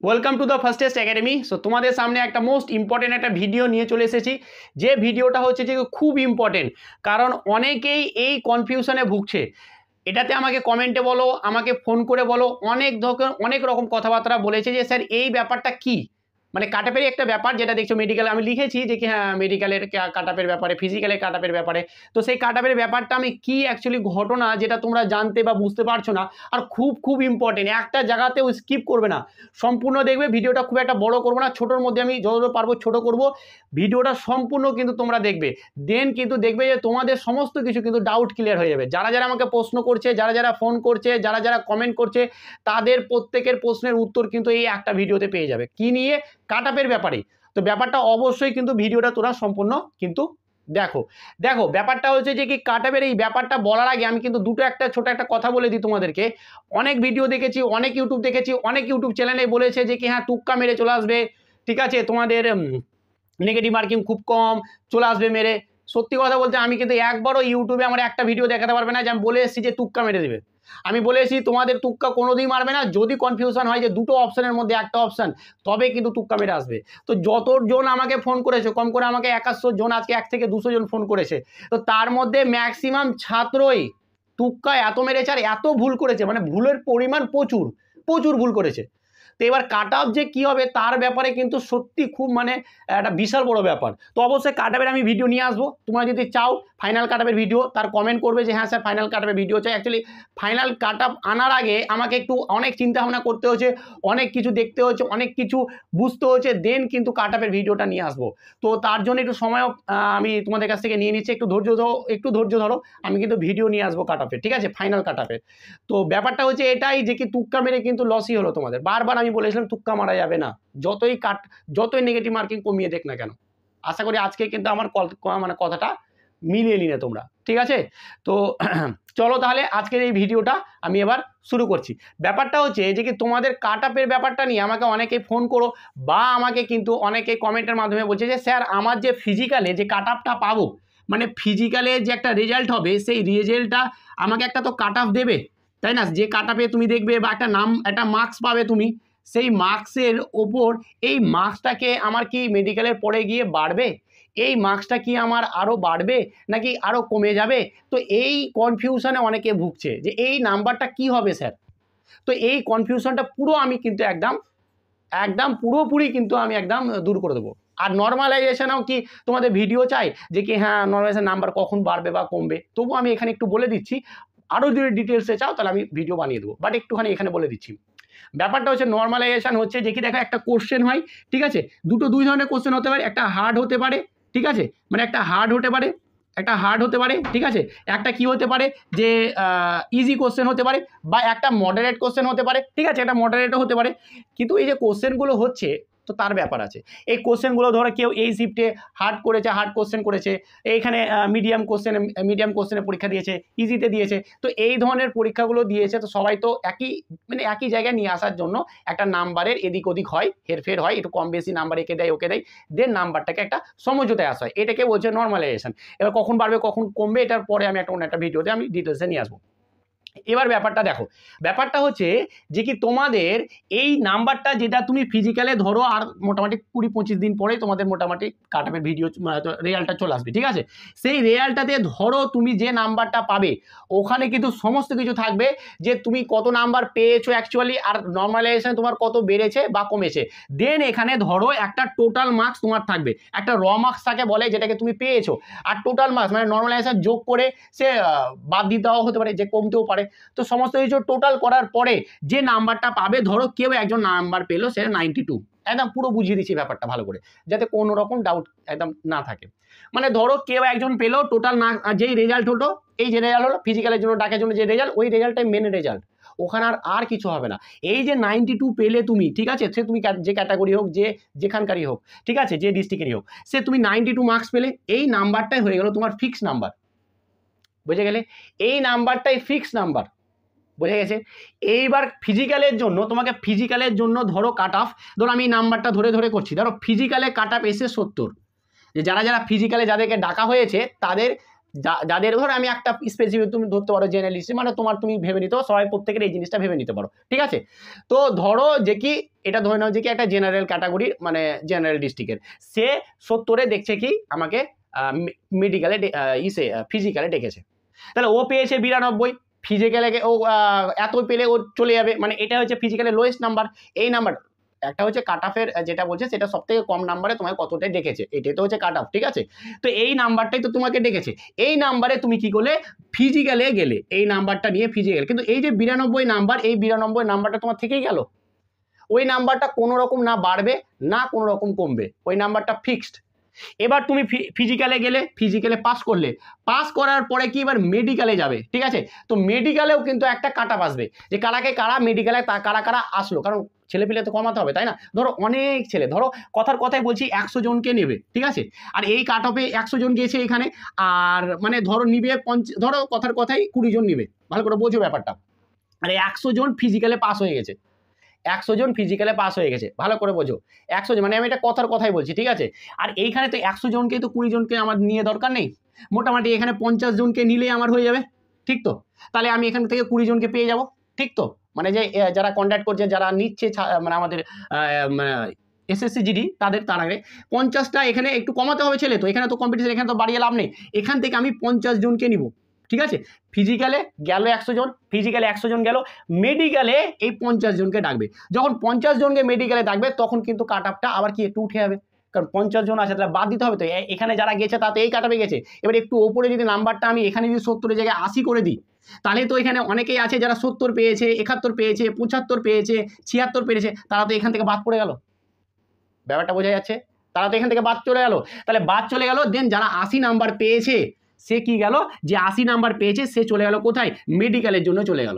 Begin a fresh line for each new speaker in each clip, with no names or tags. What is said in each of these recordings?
Welcome to the fastest academy. So তোমাদের সামনে একটা মোস্ট ইম্পর্টেন্ট একটা ভিডিও নিয়ে চলে এসেছি, যে ভিডিওটা হচ্ছে যে খুব ইম্পর্টেন্ট, কারণ অনেকেই এই কনফিউশনে ভুগছে। এটাতে আমাকে কমেন্টে বলো, আমাকে ফোন করে বলো, অনেক রকম কথাবার্তা বলেছে যে স্যার এই ব্যাপারটা কি, মানে কাটআপের একটা ব্যাপার যেটা দেখছো মেডিকেল, আমি লিখেছি যে কি হ্যাঁ মেডিকেলের কাটআপের ব্যাপারে, ফিজিক্যালের কাটআপের ব্যাপারে। তো সেই কাটআপের ব্যাপারটা আমি কি অ্যাকচুয়ালি ঘটনা যেটা তোমরা জানতে বা বুঝতে পারছো না, আর খুব খুব ইম্পর্টেন্ট, একটা জায়গাতেও স্কিপ করবে না, সম্পূর্ণ দেখবে। ভিডিওটা খুব একটা বড় করবো না, ছোটোর মধ্যে আমি যতদূর পারবো ছোট করব। ভিডিওটা সম্পূর্ণ কিন্তু তোমরা দেখবে, দেন কিন্তু দেখবে যে তোমাদের সমস্ত কিছু কিন্তু ডাউট ক্লিয়ার হয়ে যাবে। যারা যারা আমাকে প্রশ্ন করছে, যারা যারা ফোন করছে, যারা যারা কমেন্ট করছে, তাদের প্রত্যেকের প্রশ্নের উত্তর কিন্তু এই একটা ভিডিওতে পেয়ে যাবে। কি নিয়ে? কাটআপের ব্যাপারে। তো ব্যাপারটা অবশ্যই কিন্তু ভিডিওটা তোরা সম্পূর্ণ কিন্তু দেখো। ব্যাপারটা হচ্ছে যে কি কাটআপের এই ব্যাপারটা বলার আগে আমি কিন্তু ছোট একটা কথা বলে দিই তোমাদেরকে। অনেক ভিডিও দেখেছি, অনেক ইউটিউব দেখেছি, অনেক ইউটিউব চ্যানেলে বলেছে যে কি হ্যাঁ টুক্কা মেরে চলে আসবে, ঠিক আছে, তোমাদের নেগেটিভ মার্কিং খুব কম চলে আসবে মেরে। সত্যি কথা বলতে আমি কিন্তু একবারও ইউটিউবে আমার একটা ভিডিও দেখাতে পারবে না যে আমি বলে এসেছি যে তুক্কা মেরে দেবে। আমি বলে এসেছি তোমাদের তুক্কা কোনোদিন মারবে না, যদি কনফিউশন হয় যে দুটো অপশনের মধ্যে একটা অপশন, তবে কিন্তু তুক্কা মেরে আসবে। তো যতজন আমাকে ফোন করেছে, কম করে আমাকে 71 জন, আজকে 1 থেকে 200 জন ফোন করেছে, তো তার মধ্যে ম্যাক্সিমাম ছাত্রই তুক্কা এত মেরেছে আর এত ভুল করেছে, মানে ভুলের পরিমাণ প্রচুর প্রচুর ভুল করেছে। তো এবার কাট অফ যে কী হবে তার ব্যাপারে কিন্তু সত্যি খুব মানে একটা বিশাল বড় ব্যাপার। তো অবশ্যই কাট অফের আমি ভিডিও নিয়ে আসবো। তোমরা যদি চাও ফাইনাল কাট অফের ভিডিও, তার কমেন্ট করবে যে হ্যাঁ স্যার ফাইনাল কাট অফের ভিডিও চাই। অ্যাকচুয়ালি ফাইনাল কাট অফ আনার আগে আমাকে একটু অনেক চিন্তাভাবনা করতে হচ্ছে, অনেক কিছু দেখতে হচ্ছে, অনেক কিছু বুঝতে হচ্ছে, দেন কিন্তু কাট অফের ভিডিওটা নিয়ে আসবো। তো তার জন্য একটু সময় আমি তোমাদের কাছ থেকে নিয়ে নিচ্ছি, একটু ধৈর্য ধরো। আমি কিন্তু ভিডিও নিয়ে আসবো কাট অফের, ঠিক আছে, ফাইনাল কাট অফের। তো ব্যাপারটা হচ্ছে এটাই যে কি তুক্কা মেরে কিন্তু লসই হলো তোমাদের। বারবার আমি বলেছিলাম তুক্কা মারা যাবে না, যতই নেগেটিভ মার্কিং কমিয়ে দেখ না কেন। আশা করি আজকে কিন্তু আমার মানে কথাটা মিলিয়ে নিলে তোমরা, ঠিক আছে। তো চলো তাহলে আজকের এই ভিডিওটা আমি এবার শুরু করছি। ব্যাপারটা হচ্ছে যে কি তোমাদের কাট অফের ব্যাপারটা নিয়ে আমাকে অনেকে ফোন করো, বা আমাকে কিন্তু অনেকে কমেন্টের মাধ্যমে বলছে যে স্যার আমার যে ফিজিক্যালে যে কাট অফটা পাবো, মানে ফিজিক্যালে যে একটা রেজাল্ট হবে, সেই রেজাল্টটা আমাকে একটা তো কাট অফ দেবে, তাই না? যে কাট অফে তুমি দেখবে বা একটা মার্কস পাবে তুমি, সেই মার্কসের ওপর এই মার্কসটাকে আমার কি মেডিকেলের পরে গিয়ে বাড়বে, এই মার্কসটা কি আমার আরও বাড়বে নাকি আরও কমে যাবে? তো এই কনফিউশনে অনেকে ভুগছে যে এই নাম্বারটা কি হবে স্যার। তো এই কনফিউশনটা পুরো আমি কিন্তু একদম পুরোপুরি কিন্তু আমি একদম দূর করে দেবো। আর নর্মালাইজেশনেও কি তোমাদের ভিডিও চাই যে কি হ্যাঁ নর্মালাইজেশন নাম্বার কখন বাড়বে বা কমবে, তবু আমি এখানে একটু বলে দিচ্ছি। আরও যদি ডিটেলসে চাও তাহলে আমি ভিডিও বানিয়ে দেবো, বাট একটুখানি এখানে বলে দিচ্ছি। ব্যাপারটা হচ্ছে নর্মালাইজেশন হচ্ছে যে কি দেখো একটা কোশ্চেন হয়, ঠিক আছে, দুই ধরনের কোশ্চেন হতে পারে, একটা হার্ড হতে পারে, ঠিক আছে, মানে একটা হার্ড হতে পারে, ঠিক আছে, একটা কি হতে পারে যে ইজি কোশ্চেন হতে পারে, বা একটা মডারেট কোশ্চেন হতে পারে, ঠিক আছে, একটা মডারেটও হতে পারে। কিন্তু এই যে কোশ্চেনগুলো হচ্ছে, তো তার ব্যাপার আছে। এই কোশ্চেনগুলো ধরো কেউ এই শিফটে হার্ড কোশ্চেন করেছে, এইখানে মিডিয়াম কোশ্চেনে পরীক্ষা দিয়েছে, ইজিতে দিয়েছে। তো এই ধরনের পরীক্ষাগুলো দিয়েছে, তো সবাই তো একই জায়গায় নিয়ে আসার জন্য একটা নাম্বারের এদিক ওদিক হয়, হেরফের হয়, একটু কম বেশি নাম্বার একে দেয় ওকে দেয়, দেন নাম্বারটাকে একটা সমঝোতায় আসা হয়, এটাকে বলছে নর্মালাইজেশন। এবার কখন বাড়বে কখন কমবে এটার পরে আমি একটা ভিডিওতে আমি ডিটেলসে নিয়ে আসবো। এবার ব্যাপারটা দেখো, ব্যাপারটা হচ্ছে যে কি তোমাদের এই নাম্বারটা যেটা তুমি ফিজিক্যালে ধরো আর মোটামুটি 20-25 দিন পরে তোমাদের মোটামুটি কাট অফের ভিডিও রেজাল্টটা চলে আসবে, ঠিক আছে। সেই রেজাল্টটাতে ধরো তুমি যে নাম্বারটা পাবে, ওখানে কিন্তু সমস্ত কিছু থাকবে যে তুমি কত নাম্বার পেয়েছো অ্যাকচুয়ালি, আর নর্মালাইজেশন তোমার কত বেড়েছে বা কমেছে। দেন এখানে ধরো একটা টোটাল মার্কস তোমার থাকবে, একটা র মার্কস থাকে বলে, যেটাকে তুমি পেয়েছো, আর টোটাল মার্কস মানে নর্মালাইজেশন যোগ করে সে বাদ দিতে হতে পারে, যে কমতেও পারে। তো সমস্ত কিছু টোটাল করার পরে যে নাম্বারটা পাবে, ধরো কেউ একজন নাম্বার পেলো সেটা 92, একদম পুরো বুঝিয়ে দিচ্ছি ব্যাপারটা ভালো করে, যাতে কোনো রকম ডাউট একদম না থাকে। মানে ধরো কেউ একজন পেলো টোটাল না, যেই রেজাল্ট হলো, এই যে রেজাল্ট হলো ফিজিক্যালের জন্য ডাকের জন্য যে রেজাল্ট, ওই রেজাল্টটাই মেন রেজাল্ট, ওখানে আর কিছু হবে না। এই যে 92 পেলে তুমি, ঠিক আছে, সে তুমি যে ক্যাটাগরি হোক, যেখানকারই হোক, ঠিক আছে, যে ডিস্ট্রিক্টেরই হোক, সে তুমি 92 মার্কস পেলে, এই নাম্বারটাই হয়ে গেল তোমার ফিক্স নাম্বার, বুঝে গেলে? এই নাম্বারটাই ফিক্স নাম্বার, বুঝে গেছে? এইবার ফিজিক্যালের জন্য ধরো কাট অফ, ধরো আমি নাম্বারটা ধরে করছি, ধরো ফিজিক্যালে কাট অফ এসে 70, যে যারা ফিজিক্যালে যাদেরকে ডাকা হয়েছে তাদের যাদের ধরো আমি একটা স্পেসিফিক তুমি ধরতে পারো জেনারেলিস্ট, মানে তুমি ভেবে নিতে পারো, সবাই প্রত্যেকের এই জিনিসটা ভেবে নিতে পারো, ঠিক আছে। তো ধরো যে কি এটা ধরে নাও যে কি একটা জেনারেল ক্যাটাগরির মানে জেনারেল ডিস্ট্রিক্টের, সে 70-এ দেখছে কি আমাকে মেডিকেলে ফিজিক্যালে ডেকেছে, তাহলে ও পেয়েছে 92, ফিজিক্যালে ও এত পেলে ও চলে যাবে, মানে এটা হচ্ছে ফিজিক্যালের লোয়েস্ট নাম্বার। এই নাম্বার একটা হচ্ছে কাট অফের যেটা বলছে সেটা সব থেকে কম নাম্বারে তোমাকে কতটাই ডেকেছে, এটাই তো হচ্ছে কাট অফ, ঠিক আছে। তো এই নাম্বারটাই তো তোমাকে ডেকেছে, এই নাম্বারে তুমি কি করলে ফিজিক্যালে গেলে, এই নাম্বারটা নিয়ে ফিজিক্যাল, কিন্তু এই যে 92 নাম্বার, এই 92 নাম্বারটা তোমার থেকেই গেল, ওই নাম্বারটা কোনো রকম না বাড়বে না কোনো রকম কমবে, ওই নাম্বারটা ফিক্সড। এবার তুমি ফিজিক্যালে গেলে, ফিজিক্যালে পাস করলে, পাস করার পরে কি এবার মেডিকেলে যাবে, ঠিক আছে। তো মেডিকেলেও কিন্তু একটা কাট অফ আসবে যে কারা মেডিকেলে কারা কারা আসলো, কারণ ছেলেপিলে তো কমাতে হবে তাই না। ধরো অনেক ছেলে, ধরো কথায় বলছি 100 জনকে নেবে, ঠিক আছে, আর এই কাট অফে 100 জন গেছে এখানে, আর মানে ধরো নিবে ধরো কথায় 20 জন নিবে, ভালো করে বোঝো ব্যাপারটা। আর 100 জন ফিজিক্যালে পাস হয়ে গেছে, 100 জন ফিজিক্যালে পাস হয়ে গেছে, ভালো করে বোঝো। 100 জন মানে আমি এটা কথাই বলছি, ঠিক আছে। আর এইখানে তো 100 জনকে তো 20 জনকে আমার নিয়ে দরকার নেই, মোটামুটি এখানে 50 জনকে নিলেই আমার হয়ে যাবে, ঠিক তো। তাহলে আমি এখান থেকে 20 জনকে পেয়ে যাব, ঠিক তো। মানে যে যারা কন্ট্যাক্ট করছে, যারা নিচ্ছে মানে আমাদের এসএসসি জিডি তাদের, তার আগে 50টা এখানে একটু কমাতে হবে ছেলে, তো এখানে তো কম্পিটিশন, এখানে তো বাড়িয়ে লাভ নেই, এখান থেকে আমি 50 জনকে নিব, ঠিক আছে। ফিজিক্যালে গেল 100 জন, ফিজিক্যালে 100 জন গেল, মেডিকেলে এই 50 জনকে ডাকবে, যখন 50 জনকে মেডিকেলে ডাকবে তখন কিন্তু কাট অফটা আবার কি একটু উঠে যাবে, কারণ 50 জন আছে তাহলে বাদ দিতে হবে, তো এখানে যারা গেছে তাতে এই কাট অফে গেছে। এবার একটু ওপরে যদি নাম্বারটা আমি এখানে যদি 70-এর জায়গায় 80 করে দিই, তাহলে তো এখানে অনেকেই আছে যারা 70 পেয়েছে, 71 পেয়েছে, 75 পেয়েছে, 76 পেয়েছে, তারা তো এখান থেকে বাদ পড়ে গেল, ব্যাপারটা বোঝা যাচ্ছে, তারা তো এখান থেকে বাদ চলে গেল। তাহলে বাদ চলে গেল, দেন যারা 80 নাম্বার পেয়েছে সে কি গেল, যে 80 নাম্বার পেয়েছে সে চলে গেল কোথায়, মেডিকেলের জন্য চলে গেল,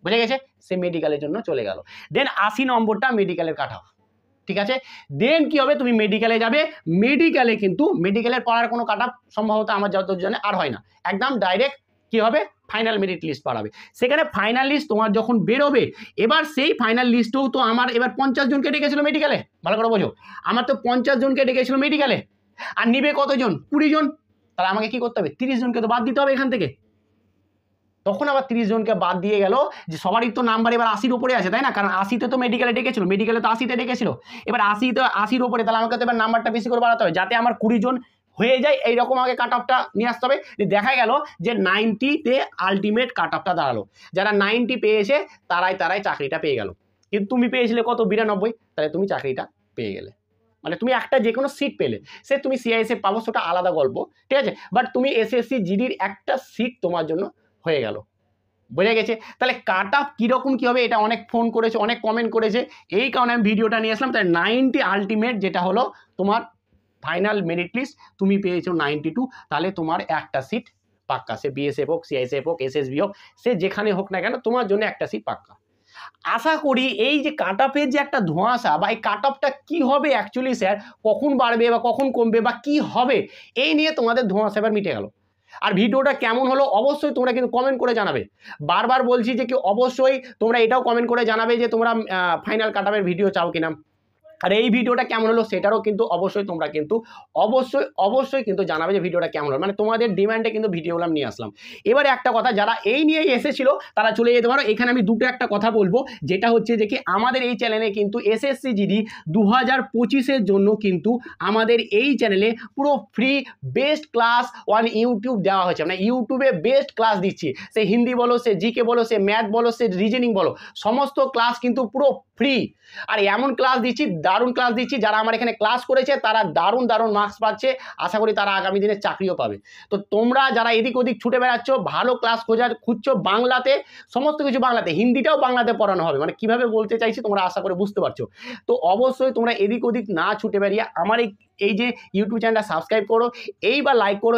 বুঝে গেছে, সে মেডিকেলের জন্য চলে গেল। দেন 80 নম্বরটা মেডিকেলের কাট অফ, ঠিক আছে। দেন কি হবে, তুমি মেডিকেলে যাবে, মেডিকেলে কিন্তু মেডিকেলের পড়ার কোনো কাট অফ সম্ভবত আমার যতদূর জানে আর হয় না, একদম ডাইরেক্ট কি হবে, ফাইনাল মেরিট লিস্ট পাঠাবে, সেখানে ফাইনাল লিস্ট তোমার যখন বেরোবে, এবার সেই ফাইনাল লিস্টেও তো আমার এবার 50 জনকে ডেকেছিল মেডিকেলে, ভালো করে বোঝো, আমার তো 50 জনকে ডেকেছিল মেডিকেলে, আর নিবে কতজন, 20 জন, তাহলে আমাকে কি করতে হবে, 30 জনকে তো বাদ দিতে হবে এখান থেকে। তখন আবার 30 জনকে বাদ দিয়ে গেল, যে সবারই তো নাম্বার এবার 80-র উপরে আছে তাই না, কারণ 80-তে তো মেডিকেলে ডেকেছিল, মেডিকেলে তো 80-তে ডেকেছিল, এবার 80-র উপরে, তাহলে আমাকে তো এবার নাম্বারটা বেশি করে বাড়াতে হবে যাতে আমার 20 জন হয়ে যায়, এইরকম আগে কাট অফটা নিয়ে আসতে হবে। দেখা গেল যে 90-তে আলটিমেট কাট অফটা দাঁড়ালো, যারা 90 পেয়েছে তারাই চাকরিটা পেয়ে গেল, কিন্তু তুমি পেয়েছিলে কত, 92, তাহলে তুমি চাকরিটা পেয়ে গেলে, মানে তুমি একটা যে কোনো সিট পেলে, সে তুমি সিআইএসএফ পাবো সেটা আলাদা গল্প, ঠিক আছে, বাট তুমি এসএসসি জিডির একটা সিট তোমার জন্য হয়ে গেল, বোঝা গেছে। তাহলে কাট অফ কীরকম কী হবে, এটা অনেক ফোন করেছে, অনেক কমেন্ট করেছে, এই কারণে আমি ভিডিওটা নিয়ে আসলাম। তাই 90 আলটিমেট যেটা হলো তোমার ফাইনাল মেরিট লিস্ট, তুমি পেয়েছো 92, তাহলে তোমার একটা সিট পাক্কা, সে বিএসএফ হোক, সিআইএসএফ হোক, এসএসবি হোক, সে যেখানে হোক না কেন তোমার জন্য একটা সিট পাক্কা। আশা করি এই যে কাট অফের যে একটা ধোঁয়াশা, বা এই কাট অফটা কী হবে অ্যাকচুয়ালি স্যার, কখন বাড়বে বা কখন কমবে বা কী হবে, এই নিয়ে তোমাদের ধোঁয়াশা এবার মিটে গেল। আর ভিডিওটা কেমন হলো অবশ্যই তোমরা কিন্তু কমেন্ট করে জানাবে, বারবার বলছি যে কি অবশ্যই তোমরা এটাও কমেন্ট করে জানাবে যে তোমরা ফাইনাল কাট অফের ভিডিও চাও কিনা, আর এই ভিডিওটা কেমন হলো সেটারও কিন্তু অবশ্যই তোমরা কিন্তু অবশ্যই কিন্তু জানাবে যে ভিডিওটা কেমন হলো, মানে তোমাদের ডিমান্ডে কিন্তু ভিডিওগুলো আমি আসলাম। এবারে একটা কথা, যারা এই নিয়েই এসেছিল তারা চলে যেতে পারো, এখানে আমি দুটো একটা কথা বলবো, যেটা হচ্ছে যে কি আমাদের এই চ্যানেলে কিন্তু এসএসসি জিডি 2025-এর জন্য কিন্তু আমাদের এই চ্যানেলে পুরো free best class on YouTube দেওয়া হয়েছে, মানে ইউটিউবে বেস্ট ক্লাস দিচ্ছি, সে হিন্দি বলো, সে জিকে বলো, সে ম্যাথ বলো, সে রিজনিং বলো, সমস্ত ক্লাস কিন্তু পুরো ফ্রি, আর এমন ক্লাস দিচ্ছি, দারুণ ক্লাস দিচ্ছি, যারা আমার এখানে ক্লাস করেছে তারা দারুণ মার্কস পাচ্ছে, আশা করি তারা আগামী দিনে চাকরিও পাবে। তো তোমরা যারা এদিক ওদিক ছুটে বেড়াচ্ছ, ভালো ক্লাস খুঁজছো বাংলাতে, সমস্ত কিছু বাংলাতে, হিন্দিটাও বাংলাতে পড়ানো হবে, মানে কিভাবে বলতে চাইছি তোমরা আশা করে বুঝতে পারছো। তো অবশ্যই তোমরা এদিক ওদিক না ছুটে বেরিয়ে আমার এই যে ইউটিউব চ্যানেলটা সাবস্ক্রাইব করো, এইবার লাইক করো,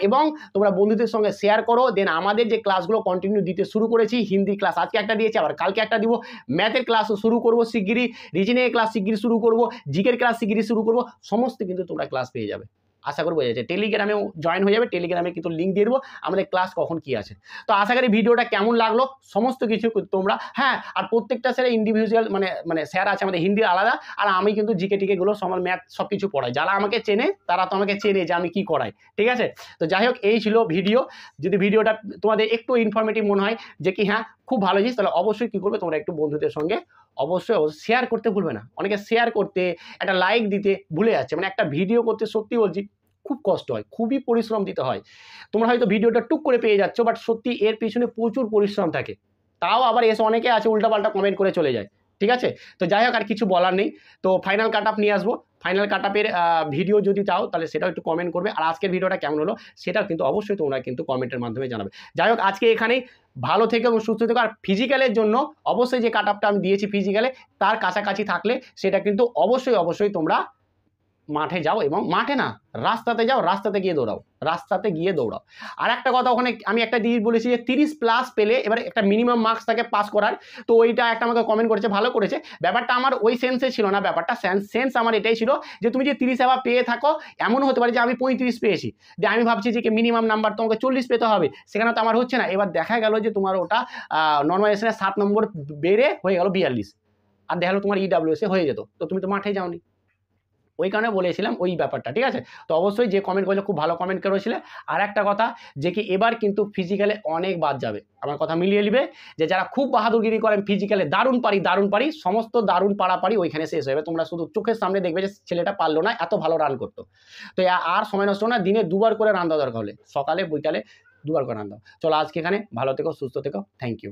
এবং তোমরা বন্ধুদের সঙ্গে শেয়ার করো। দেন আমাদের যে ক্লাসগুলো কন্টিনিউ দিতে শুরু করেছি, হিন্দি ক্লাস আজকে একটা দিয়েছি, আবার কালকে একটা দিব, ম্যাথের ক্লাসও শুরু করবো শিগগিরই, রিজনিংয়ের ক্লাস শিগগিরই শুরু করবো, জিকের ক্লাস শিগগিরই শুরু করবো, সমস্ত কিন্তু তোমরা ক্লাস পেয়ে যাবে। আশা করি বোঝা যাচ্ছে। টেলিগ্রামেও জয়েন হয়ে যাবে, টেলিগ্রামে কিন্তু লিঙ্ক দিয়ে দেবো আমাদের ক্লাস কখন কী আছে। তো আশা করি ভিডিওটা কেমন লাগলো সমস্ত কিছু তোমরা, হ্যাঁ, আর প্রত্যেকটা স্যারের ইন্ডিভিজুয়াল মানে স্যার আছে আমাদের হিন্দি আলাদা, আর আমি কিন্তু জিকে টিকেগুলো সমান ম্যাথ সব কিছু পড়াই। যারা আমাকে চেনে তারা তো আমাকে চেনে যে আমি কী করাই, ঠিক আছে। তো যাই হোক, এই ছিল ভিডিও। যদি ভিডিওটা তোমাদের একটু ইনফরমেটিভ মনে হয় যে কি হ্যাঁ খুব ভালো জিনিস, তাহলে অবশ্যই কী করবে, তোমরা একটু বন্ধুদের সঙ্গে অবশ্যই শেয়ার করতে ভুলবে না। অনেকে শেয়ার করতে, একটা লাইক দিতে ভুলে যাচ্ছে। মানে একটা ভিডিও করতে সত্যি বলছি খুব কষ্ট হয়, খুবই পরিশ্রম দিতে হয়। তোমরা হয়তো ভিডিওটা টুক করে পেয়ে যাচ্ছ, বাট সত্যি এর পিছনে প্রচুর পরিশ্রম থাকে। তাও আবার এসে অনেকে আছে উল্টাপাল্টা কমেন্ট করে চলে যায়, ঠিক আছে। তো যাই হোক, আর কিছু বলার নেই। তো ফাইনাল কাট আপ নিয়ে আসবো। ফাইনাল কাট আপের ভিডিও যদি চাও তাহলে সেটাও একটু কমেন্ট করবে, আর আজকের ভিডিওটা কেমন হলো সেটাও কিন্তু অবশ্যই তোমরা কিন্তু কমেন্টের মাধ্যমে জানাবে। যাই হোক, আজকে এখানেই, ভালো থেকো এবং সুস্থ থেকো। আর ফিজিক্যালের জন্য অবশ্যই যে কাট আপটা আমি দিয়েছি ফিজিক্যালে, তার কাছাকাছি থাকলে সেটা কিন্তু অবশ্যই তোমরা মাঠে যাও, এবং মাঠে না, রাস্তাতে যাও, রাস্তাতে গিয়ে দৌড়াও। আর একটা কথা, ওখানে আমি একটা জিনিস বলেছি যে 30+ পেলে এবার একটা মিনিমাম মার্কস থাকে পাস করার। তো ওইটা একটা আমাকে কমেন্ট করেছে, ভালো করেছে। ব্যাপারটা আমার ওই সেন্সে ছিল না, ব্যাপারটা সেন্স আমার এটাই ছিল যে তুমি যে 30 এবার পেয়ে থাকো, এমনও হতে পারে যে আমি 35 পেয়েছি, যে আমি ভাবছি যে মিনিমাম নাম্বার তোমাকে 40 পেতে হবে, সেখানে তো আমার হচ্ছে না। এবার দেখা গেল যে তোমার ওটা নর্মালাইজেশনে 7 নম্বর বেড়ে হয়ে গেল 42, আর দেখা গেলো তোমার ইডাব্লিউএসে হয়ে যেত, তো তুমি তো মাঠে যাওনি। ওই কারণে বলেছিলাম ওই ব্যাপারটা, ঠিক আছে। তো অবশ্যই যে কমেন্ট করেছিল খুব ভালো কমেন্ট করেছিলে। আর একটা কথা, যে কি এবার কিন্তু ফিজিক্যালে অনেক বাদ যাবে, আমার কথা মিলিয়ে নিবে। যে যারা খুব বাহাদুরগিরি করেন ফিজিক্যালে দারুণ পারি, সমস্ত দারুণ পাড়াপাড়ি ওইখানে শেষ হয়ে যাবে। তোমরা শুধু চোখের সামনে দেখবে যে ছেলেটা পারলো না, এত ভালো রান করতো। তো আর সময় নষ্ট না, দিনে 2বার করে রান দেওয়া দরকার হলে, সকালে বিকালে 2বার করে রান দাও। চলো আজকে এখানে, ভালো থেকো, সুস্থ থেকো, থ্যাংক ইউ।